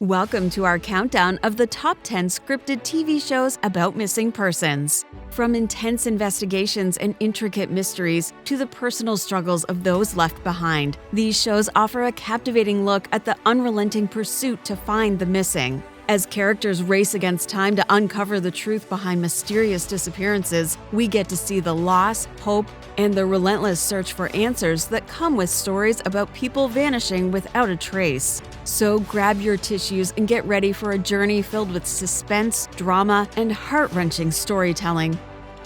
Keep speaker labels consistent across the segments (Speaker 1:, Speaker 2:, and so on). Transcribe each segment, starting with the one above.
Speaker 1: Welcome to our countdown of the top 10 scripted TV shows about missing persons. From intense investigations and intricate mysteries to the personal struggles of those left behind, these shows offer a captivating look at the unrelenting pursuit to find the missing. As characters race against time to uncover the truth behind mysterious disappearances, we get to see the loss, hope, and the relentless search for answers that come with stories about people vanishing without a trace. So grab your tissues and get ready for a journey filled with suspense, drama, and heart-wrenching storytelling.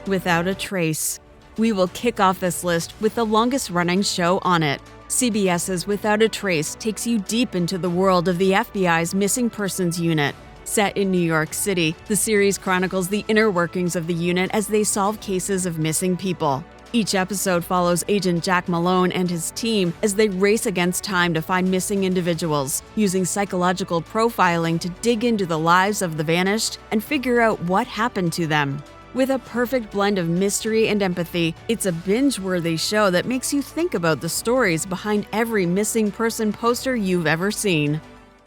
Speaker 1: Without a trace. We will kick off this list with the longest-running show on it. CBS's Without a Trace takes you deep into the world of the FBI's Missing Persons Unit. Set in New York City, the series chronicles the inner workings of the unit as they solve cases of missing people. Each episode follows Agent Jack Malone and his team as they race against time to find missing individuals, using psychological profiling to dig into the lives of the vanished and figure out what happened to them. With a perfect blend of mystery and empathy, it's a binge-worthy show that makes you think about the stories behind every missing person poster you've ever seen.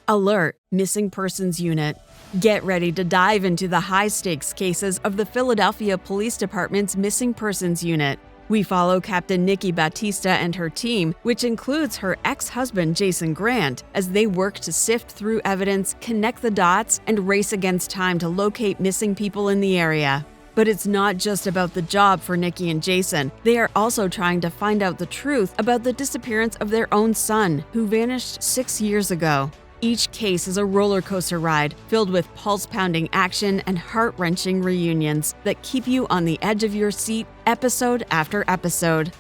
Speaker 1: Alert: Missing Persons Unit. Get ready to dive into the high-stakes cases of the Philadelphia Police Department's Missing Persons Unit. We follow Captain Nikki Battista and her team, which includes her ex-husband Jason Grant, as they work to sift through evidence, connect the dots, and race against time to locate missing people in the area. But it's not just about the job for Nikki and Jason. They are also trying to find out the truth about the disappearance of their own son, who vanished 6 years ago. Each case is a roller coaster ride filled with pulse-pounding action and heart-wrenching reunions that keep you on the edge of your seat episode after episode.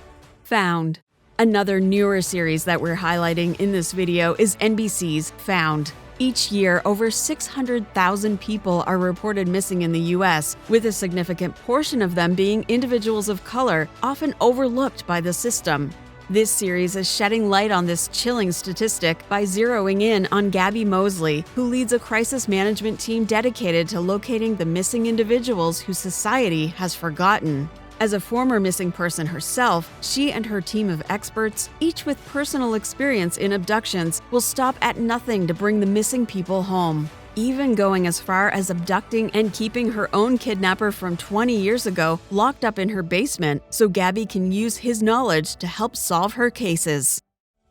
Speaker 1: Found. Another newer series that we're highlighting in this video is NBC's Found. Each year, over 600,000 people are reported missing in the U.S., with a significant portion of them being individuals of color, often overlooked by the system. This series is shedding light on this chilling statistic by zeroing in on Gabby Mosley, who leads a crisis management team dedicated to locating the missing individuals who society has forgotten. As a former missing person herself, she and her team of experts, each with personal experience in abductions, will stop at nothing to bring the missing people home, even going as far as abducting and keeping her own kidnapper from 20 years ago locked up in her basement so Gabby can use his knowledge to help solve her cases.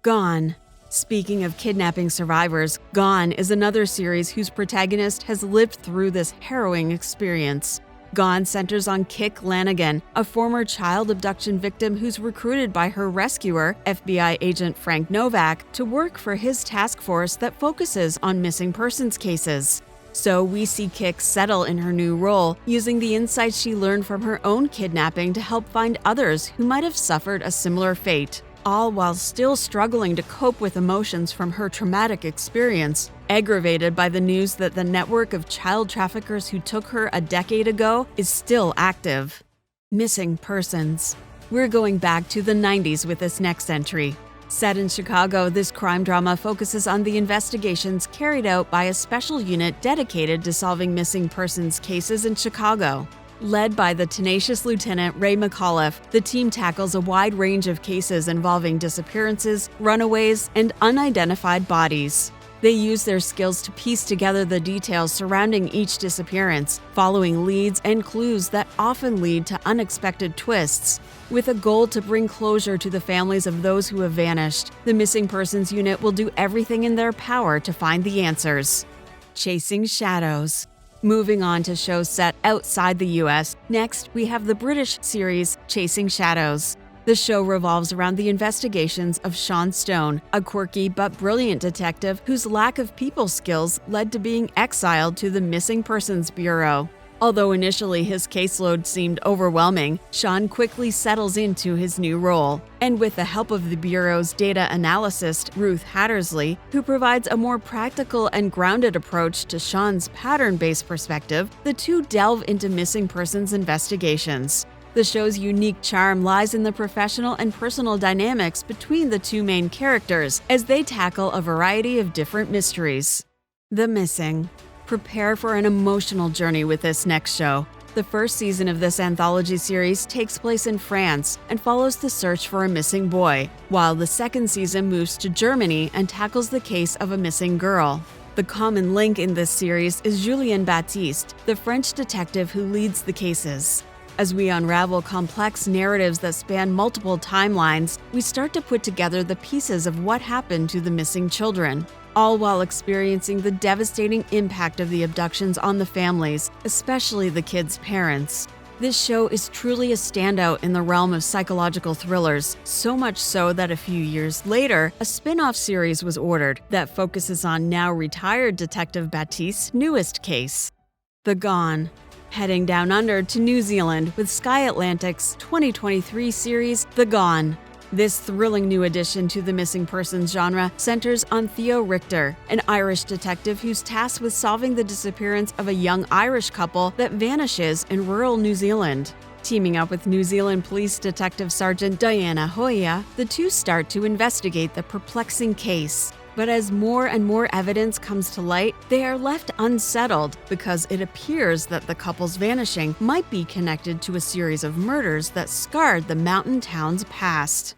Speaker 1: Gone. Speaking of kidnapping survivors, Gone is another series whose protagonist has lived through this harrowing experience. Gone centers on Kik Lanigan, a former child abduction victim who's recruited by her rescuer, FBI agent Frank Novak, to work for his task force that focuses on missing persons cases. So we see Kik settle in her new role, using the insights she learned from her own kidnapping to help find others who might have suffered a similar fate, all while still struggling to cope with emotions from her traumatic experience, aggravated by the news that the network of child traffickers who took her a decade ago is still active. Missing persons. We're going back to the 90s with this next entry. Set in Chicago, this crime drama focuses on the investigations carried out by a special unit dedicated to solving missing persons cases in Chicago. Led by the tenacious Lieutenant Ray McAuliffe, the team tackles a wide range of cases involving disappearances, runaways, and unidentified bodies. They use their skills to piece together the details surrounding each disappearance, following leads and clues that often lead to unexpected twists. With a goal to bring closure to the families of those who have vanished, the Missing Persons Unit will do everything in their power to find the answers. Chasing Shadows. Moving on to shows set outside the U.S., next we have the British series Chasing Shadows. The show revolves around the investigations of Sean Stone, a quirky but brilliant detective whose lack of people skills led to being exiled to the Missing Persons Bureau. Although initially his caseload seemed overwhelming, Sean quickly settles into his new role. And with the help of the Bureau's data analyst, Ruth Hattersley, who provides a more practical and grounded approach to Sean's pattern-based perspective, the two delve into missing persons investigations. The show's unique charm lies in the professional and personal dynamics between the two main characters as they tackle a variety of different mysteries. The Missing. Prepare for an emotional journey with this next show. The first season of this anthology series takes place in France and follows the search for a missing boy, while the second season moves to Germany and tackles the case of a missing girl. The common link in this series is Julien Baptiste, the French detective who leads the cases. As we unravel complex narratives that span multiple timelines, we start to put together the pieces of what happened to the missing children, all while experiencing the devastating impact of the abductions on the families, especially the kids' parents. This show is truly a standout in the realm of psychological thrillers, so much so that a few years later, a spin-off series was ordered that focuses on now retired Detective Baptiste's newest case, The Gone. Heading down under to New Zealand with Sky Atlantic's 2023 series, The Gone. This thrilling new addition to the missing persons genre centers on Theo Richter, an Irish detective who's tasked with solving the disappearance of a young Irish couple that vanishes in rural New Zealand. Teaming up with New Zealand Police Detective Sergeant Diana Hoya, the two start to investigate the perplexing case. But as more and more evidence comes to light, they are left unsettled because it appears that the couple's vanishing might be connected to a series of murders that scarred the mountain town's past.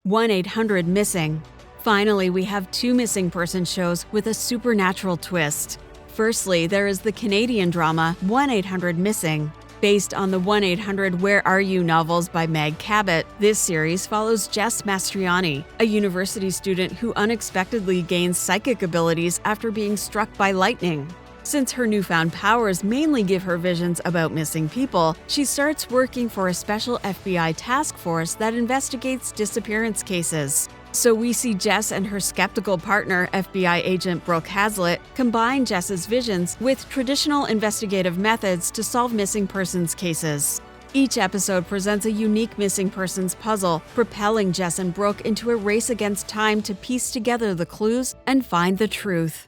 Speaker 1: 1-800-MISSING. Finally, we have two missing person shows with a supernatural twist. Firstly, there is the Canadian drama 1-800-MISSING. Based on the 1-800 Where Are You novels by Meg Cabot, this series follows Jess Mastriani, a university student who unexpectedly gains psychic abilities after being struck by lightning. Since her newfound powers mainly give her visions about missing people, she starts working for a special FBI task force that investigates disappearance cases. So we see Jess and her skeptical partner, FBI agent Brooke Hazlitt, combine Jess's visions with traditional investigative methods to solve missing persons cases. Each episode presents a unique missing persons puzzle, propelling Jess and Brooke into a race against time to piece together the clues and find the truth.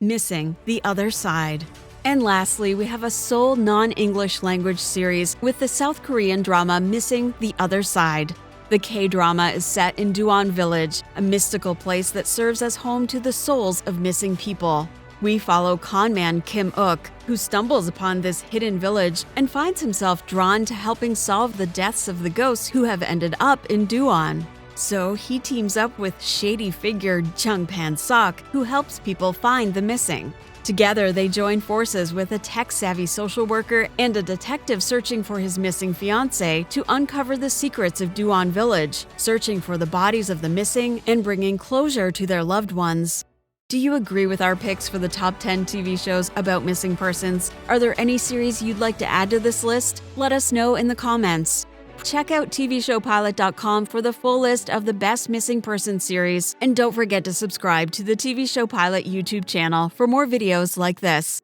Speaker 1: Missing: The Other Side. And lastly, we have a sole non-English language series with the South Korean drama Missing: The Other Side. The K-drama is set in Duan Village, a mystical place that serves as home to the souls of missing people. We follow conman Kim Uk, who stumbles upon this hidden village and finds himself drawn to helping solve the deaths of the ghosts who have ended up in Duan. So he teams up with shady figure Jung Pan-sok, who helps people find the missing. Together, they join forces with a tech-savvy social worker and a detective searching for his missing fiancée to uncover the secrets of Duan Village, searching for the bodies of the missing and bringing closure to their loved ones. Do you agree with our picks for the top 10 TV shows about missing persons? Are there any series you'd like to add to this list? Let us know in the comments. Check out TVShowPilot.com for the full list of the best missing person series, and don't forget to subscribe to the TV Show Pilot YouTube channel for more videos like this.